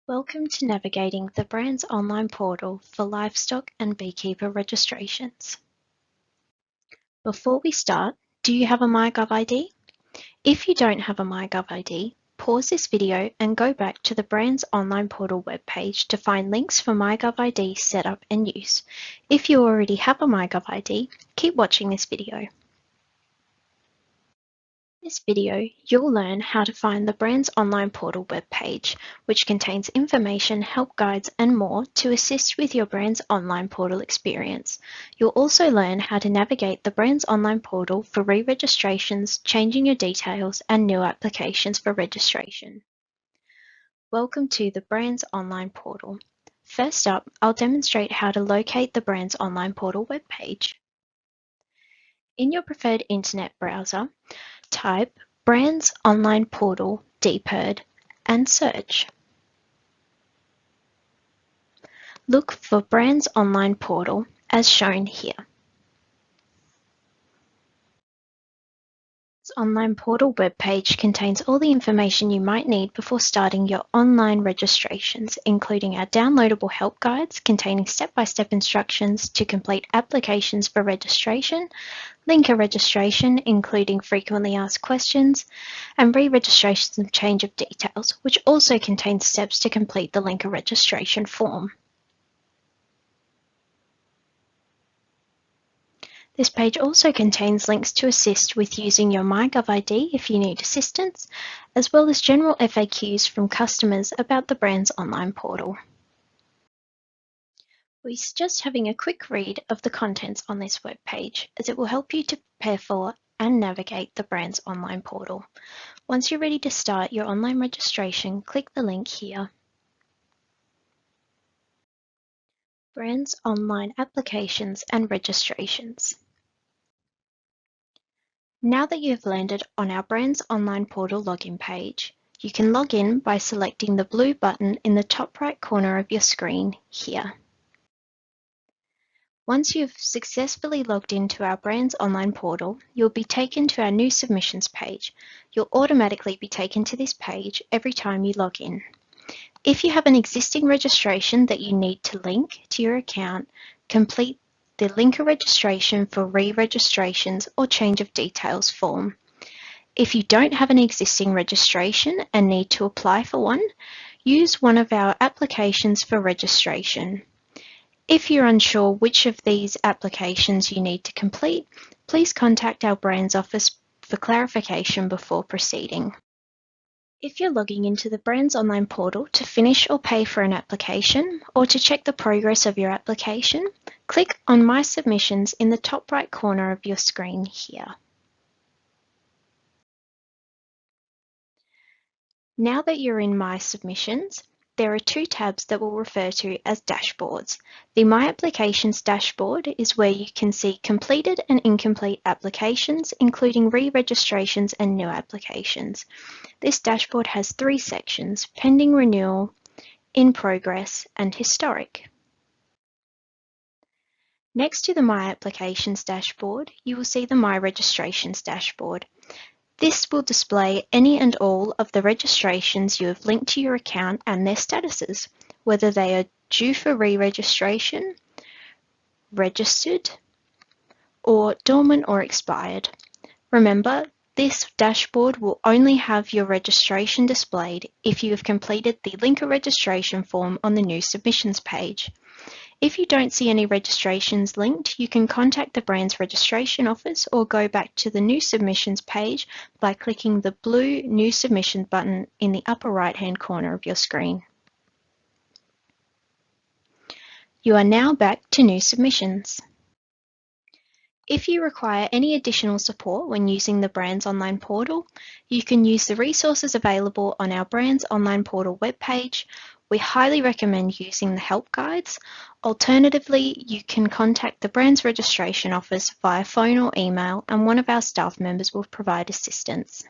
Welcome to navigating the brand's online portal for livestock and beekeeper registrations. Before we start, do you have a MyGov ID? If you don't have a MyGov ID, pause this video and go back to the brand's online portal webpage to find links for MyGov ID setup and use. If you already have a MyGov ID, keep watching this video. In this video, you'll learn how to find the brand's online portal webpage, which contains information, help guides, and more to assist with your brand's online portal experience. You'll also learn how to navigate the brand's online portal for re-registrations, changing your details, and new applications for registration. Welcome to the brand's online portal. First up, I'll demonstrate how to locate the brand's online portal webpage. In your preferred internet browser, type Brands Online Portal DPIRD and search. Look for Brands Online Portal as shown here. This online portal webpage contains all the information you might need before starting your online registrations, including our downloadable help guides containing step-by-step instructions to complete applications for registration, linker registration, including frequently asked questions, and re-registrations and change of details, which also contains steps to complete the linker registration form. This page also contains links to assist with using your MyGov ID if you need assistance, as well as general FAQs from customers about the brand's online portal. We suggest having a quick read of the contents on this webpage, as it will help you to prepare for and navigate the brand's online portal. Once you're ready to start your online registration, click the link here. Brands Online Applications and Registrations. Now that you've landed on our Brands Online Portal login page, you can log in by selecting the blue button in the top right corner of your screen here. Once you've successfully logged into our Brands Online Portal, you'll be taken to our New Submissions page. You'll automatically be taken to this page every time you log in. If you have an existing registration that you need to link to your account, complete the linker registration for re-registrations or change of details form. If you don't have an existing registration and need to apply for one, use one of our applications for registration. If you're unsure which of these applications you need to complete, please contact our Brands office for clarification before proceeding. If you're logging into the Brands Online Portal to finish or pay for an application, or to check the progress of your application, click on My Submissions in the top right corner of your screen here. Now that you're in My Submissions, there are two tabs that we'll refer to as dashboards. The My Applications dashboard is where you can see completed and incomplete applications, including re-registrations and new applications. This dashboard has three sections: pending renewal, in progress, and historic. Next to the My Applications dashboard, you will see the My Registrations dashboard. This will display any and all of the registrations you have linked to your account and their statuses, whether they are due for re-registration, registered, or dormant or expired. Remember, this dashboard will only have your registration displayed if you have completed the linker registration form on the New Submissions page. If you don't see any registrations linked, you can contact the brand's registration office or go back to the New Submissions page by clicking the blue New Submission button in the upper right-hand corner of your screen. You are now back to New Submissions. If you require any additional support when using the Brands Online Portal, you can use the resources available on our Brands Online Portal webpage. We highly recommend using the help guides. Alternatively, you can contact the Brands Registration Office via phone or email, and one of our staff members will provide assistance.